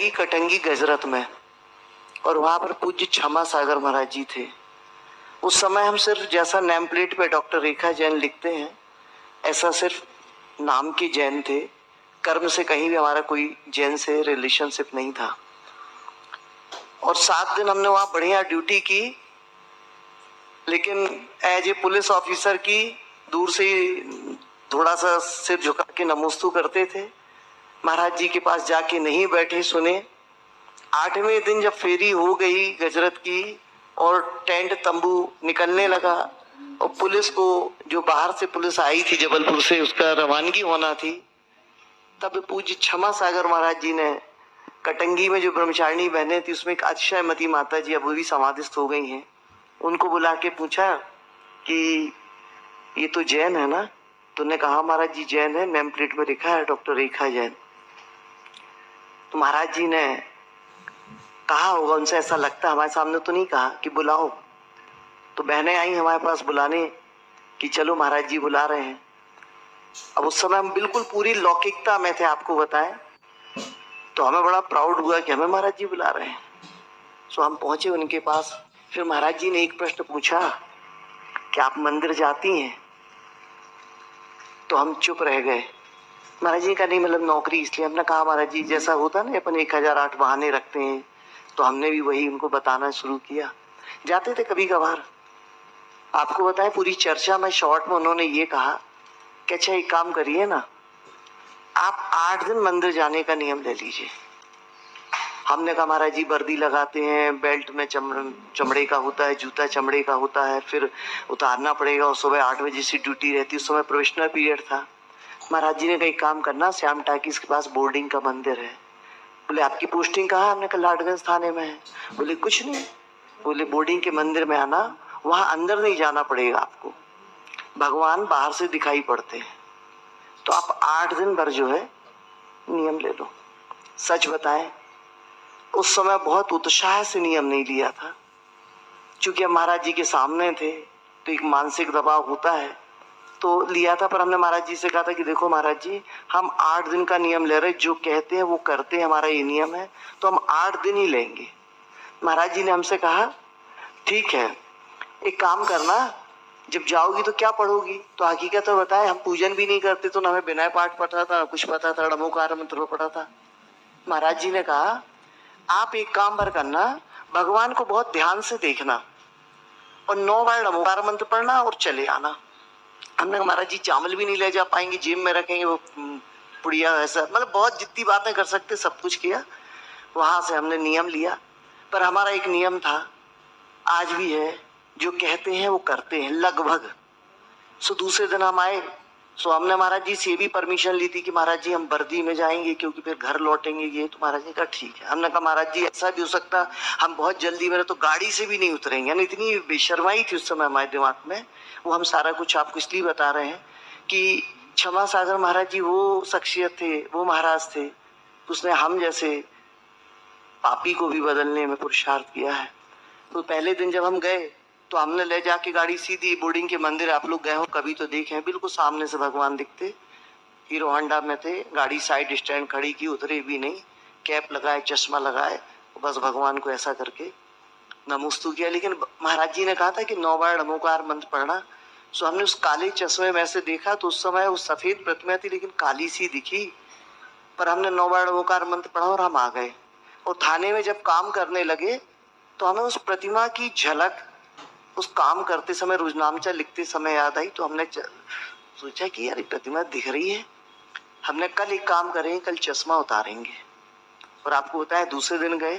लगी कटंगी गजरत में, और वहां पर पूज्य क्षमा सागर महाराज जी थे। उस समय हम सिर्फ जैसा नेम प्लेट पे डॉक्टर रेखा जैन लिखते हैं ऐसा सिर्फ नाम के जैन थे, कर्म से कहीं भी हमारा कोई जैन से रिलेशनशिप नहीं था। और 7 दिन हमने वहां बढ़िया ड्यूटी की, लेकिन एज ए पुलिस ऑफिसर की दूर से थोड़ा सा सिर झुका के नमोस्तु करते थे। महाराज जी के पास जाके नहीं बैठे सुने। 8वें दिन जब फेरी हो गई गजरत की और टेंट तंबू निकलने लगा और पुलिस को, जो बाहर से पुलिस आई थी जबलपुर से, उसका रवानगी होना थी, तब पूज्य क्षमा सागर महाराज जी ने कटंगी में जो ब्रह्मचारिणी बहनें थी उसमें एक अतिशयमती माता जी अब भी समाधिस्थ हो गई हैं, उनको बुला के पूछा कि ये तो जैन है ना? तो उन्होंने कहा महाराज जी जैन है, नेम प्लेट में लिखा है डॉक्टर रेखा जैन। तो महाराज जी ने कहा होगा उनसे, ऐसा लगता है, हमारे सामने तो नहीं कहा कि बुलाओ। तो बहनें आई हमारे पास बुलाने कि चलो महाराज जी बुला रहे हैं। अब उस समय हम बिल्कुल पूरी लौकिकता में थे, आपको बताएं, तो हमें बड़ा प्राउड हुआ कि हमें महाराज जी बुला रहे हैं। सो हम पहुंचे उनके पास। फिर महाराज जी ने एक प्रश्न पूछा कि आप मंदिर जाती हैं? तो हम चुप रह गए। महाराज जी का नहीं, मतलब नौकरी, इसलिए हमने कहा महाराज जी जैसा होता ना अपन 1008 बहाने रखते हैं, तो हमने भी वही उनको बताना शुरू किया। जाते थे कभी कभार। आपको बताएं पूरी चर्चा में शॉर्ट में उन्होंने ये कहा कि अच्छा एक काम करिए ना, आप 8 दिन मंदिर जाने का नियम ले लीजिए। हमने कहा महाराज जी वर्दी लगाते हैं, बेल्ट में चमड़े का होता है, जूता चमड़े का होता है, फिर उतारना पड़ेगा, और सुबह 8 बजे से ड्यूटी रहती है। उस समय प्रोफेशनल पीरियड था। महाराज जी ने कहा एक काम करना, श्याम टाकीज के पास बोर्डिंग का मंदिर है। बोले आपकी पोस्टिंग कहाँ? हमने कहा लाडगंज थाने में है। बोले कुछ नहीं, बोले बोर्डिंग के मंदिर में आना, वहां अंदर नहीं जाना पड़ेगा आपको, भगवान बाहर से दिखाई पड़ते हैं, तो आप 8 दिन भर जो है नियम ले लो। सच बताएं उस समय बहुत उत्साह से नियम नहीं लिया था, क्योंकि हम महाराज जी के सामने थे तो एक मानसिक दबाव होता है, तो लिया था। पर हमने महाराज जी से कहा था कि देखो महाराज जी, हम 8 दिन का नियम ले रहे, जो कहते हैं वो करते हैं, हमारा ये नियम है, तो हम 8 दिन ही लेंगे। महाराज जी ने हमसे कहा ठीक है, एक काम करना, जब जाओगी तो क्या पढ़ोगी? तो हकीकत तो बताए, हम पूजन भी नहीं करते, तो ना हमें विनय पाठ पढ़ा था, कुछ पता था, नमोकार मंत्र पढ़ा था। महाराज जी ने कहा आप एक काम भर करना, भगवान को बहुत ध्यान से देखना और 9 बार नमोकार मंत्र पढ़ना और चले आना। हमने कहा महाराज जी चावल भी नहीं ले जा पाएंगे, जेब में रखेंगे वो पुड़िया, ऐसा मतलब बहुत जितनी बातें कर सकते सब कुछ किया। वहां से हमने नियम लिया, पर हमारा एक नियम था, आज भी है, जो कहते हैं वो करते हैं लगभग। सो दूसरे दिन हम आए, सो हमने महाराज जी से भी परमिशन ली थी कि महाराज जी हम वर्दी में जाएंगे क्योंकि फिर घर लौटेंगे ये। तो महाराज जी का ठीक है। हमने कहा महाराज जी ऐसा भी हो सकता, हम बहुत जल्दी में तो गाड़ी से भी नहीं उतरेंगे, यानी इतनी बेशर्माई थी उस समय हमारे दिमाग में। वो हम सारा कुछ आपको इसलिए बता रहे हैं कि क्षमा सागर महाराज जी वो शख्सियत थे, वो महाराज थे, उसने हम जैसे पापी को भी बदलने में पुरुषार्थ किया है। तो पहले दिन जब हम गए तो हमने ले जाके गाड़ी सीधी बोर्डिंग के मंदिर, आप लोग गए हो कभी तो देखे, बिल्कुल सामने से भगवान दिखते। हीरो होंडा में थे, गाड़ी साइड स्टैंड खड़ी की, उतरे भी नहीं, कैप लगाए, चश्मा लगाए, बस भगवान को ऐसा करके नमोस्तु किया। लेकिन महाराज जी ने कहा था कि 9 बार नमोकार मंत्र पढ़ना। सो हमने उस काले चश्मे में से देखा तो उस समय उस सफेद प्रतिमा थी लेकिन काली सी दिखी, पर हमने 9 बार नमोकार मंत्र पढ़ा और हम आ गए। और थाने में जब काम करने लगे तो हमें उस प्रतिमा की झलक उस काम करते समय, रोजनामचा लिखते समय याद आई। तो हमने सोचा कि यार प्रतिमा दिख रही है, हमने कल एक काम करेंगे, कल चश्मा उतारेंगे। और आपको बताया दूसरे दिन गए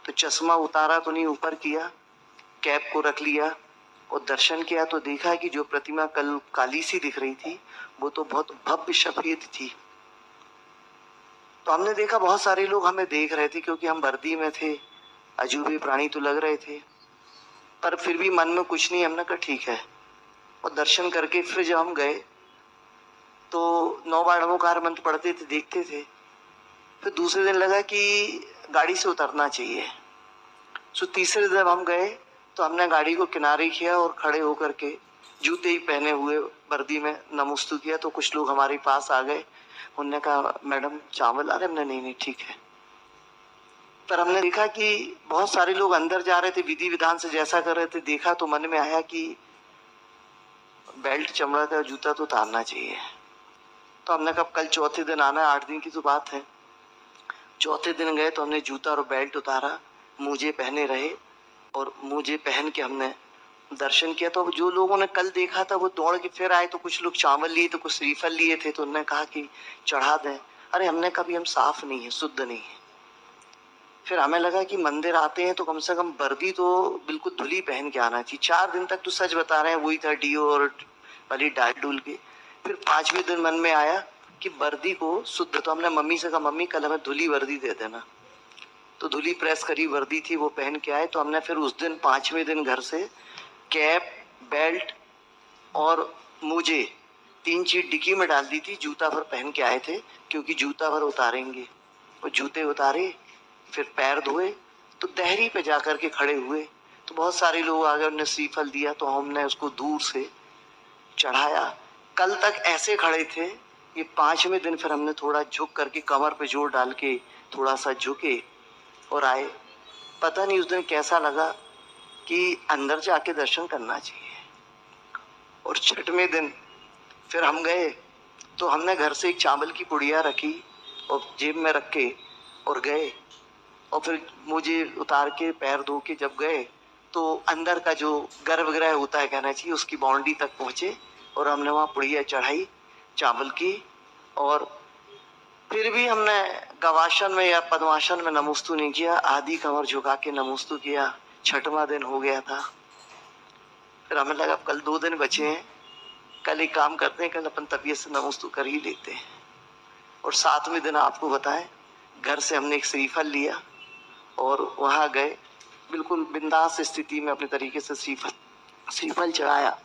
तो चश्मा उतारा तो नहीं, ऊपर किया, कैप को रख लिया और दर्शन किया तो देखा कि जो प्रतिमा कल काली सी दिख रही थी वो तो बहुत भव्य सफेद थी। तो हमने देखा बहुत सारे लोग हमें देख रहे थे क्योंकि हम वर्दी में थे, अजूबे प्राणी तो लग रहे थे, पर फिर भी मन में कुछ नहीं। हमने कहा ठीक है। और दर्शन करके फिर जब हम गए तो 9 बार नमोकार मंत्र पढ़ते थे, देखते थे। फिर दूसरे दिन लगा कि गाड़ी से उतरना चाहिए। सो तीसरे दिन हम गए तो हमने गाड़ी को किनारे किया और खड़े होकर के जूते ही पहने हुए वर्दी में नमोस्तु किया। तो कुछ लोग हमारे पास आ गए, उन्होंने कहा मैडम चावल आ रहे? हमने नहीं ठीक है। पर हमने देखा कि बहुत सारे लोग अंदर जा रहे थे, विधि विधान से जैसा कर रहे थे। देखा तो मन में आया कि बेल्ट चमड़ा का जूता तो उतारना चाहिए। तो हमने कहा कल चौथे दिन आना है, 8 दिन की तो बात है। चौथे दिन गए तो हमने जूता और बेल्ट उतारा, मोजे पहने रहे और मोजे पहन के हमने दर्शन किया। तो जो लोगों ने कल देखा था वो दौड़ के फिर आए। तो कुछ लोग चावल लिए, तो कुछ श्रीफल लिए थे। तो उन्होंने कहा कि चढ़ा दें। अरे हमने कहा भी हम साफ नहीं है, शुद्ध नहीं है। फिर हमें लगा कि मंदिर आते हैं तो कम से कम वर्दी तो बिल्कुल धुली पहन के आना चाहिए। 4 दिन तक तो सच बता रहे हैं वही था, डीओ और वाली डाल डूल के। फिर 5वें दिन मन में आया कि वर्दी को शुद्ध। तो हमने मम्मी से कहा मम्मी कल हमें धुली वर्दी दे देना। तो धुली प्रेस करी वर्दी थी, वो पहन के आए। तो हमने फिर उस दिन 5वें दिन घर से कैप, बेल्ट और मोजे 3 चीज डिक्की में डाल दी थी। जूता भर पहन के आए थे क्योंकि जूता भर उतारेंगे। और जूते उतारे, फिर पैर धोए, तो देहरी पे जाकर के खड़े हुए। तो बहुत सारे लोग आ गए, उन्होंने श्रीफल दिया। तो हमने उसको दूर से चढ़ाया। कल तक ऐसे खड़े थे, ये 5वें दिन फिर हमने थोड़ा झुक करके कमर पे जोर डाल के थोड़ा सा झुके और आए। पता नहीं उस दिन कैसा लगा कि अंदर जाके दर्शन करना चाहिए। और 6वें दिन फिर हम गए तो हमने घर से एक चावल की पुड़िया रखी और जेब में रख के और गए। और फिर मुझे उतार के पैर धो के जब गए तो अंदर का जो गर्भगृह होता है कहना चाहिए, उसकी बाउंड्री तक पहुंचे और हमने वहाँ पुड़िया चढ़ाई चावल की। और फिर भी हमने गवासन में या पद्मासन में नमोस्तु नहीं किया, आधी कमर झुका के नमोस्तु किया। 6वां दिन हो गया था। फिर हमें लगा कल 2 दिन बचे हैं, कल एक काम करते हैं, कल अपन तबीयत से नमोस्तु कर ही लेते हैं। और 7वें दिन आपको बताएं, घर से हमने एक श्रीफल लिया और वहां गए, बिल्कुल बिंदास स्थिति में अपने तरीके से श्रीफल चढ़ाया,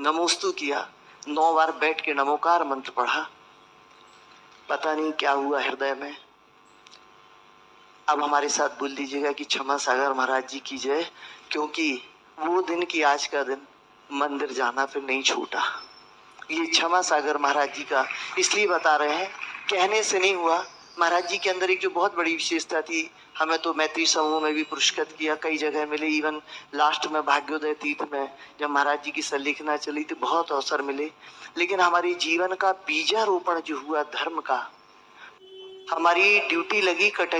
नमोस्तु किया, 9 बार बैठ के नमोकार मंत्र पढ़ा। पता नहीं क्या हुआ हृदय में। अब हमारे साथ बोल दीजिएगा कि क्षमा सागर महाराज जी की जय, क्योंकि वो दिन की आज का दिन मंदिर जाना फिर नहीं छूटा। ये क्षमा सागर महाराज जी का इसलिए बता रहे हैं, कहने से नहीं हुआ। महाराज जी के अंदर एक जो बहुत बड़ी विशेषता थी, हमें तो मैत्री समूह में भी पुरस्कृत किया, कई जगह मिले, इवन लास्ट में भाग्योदय तीर्थ में जब महाराज जी की संलेखना चली तो बहुत अवसर मिले। लेकिन हमारे जीवन का बीजारोपण जो हुआ धर्म का, हमारी ड्यूटी लगी कटक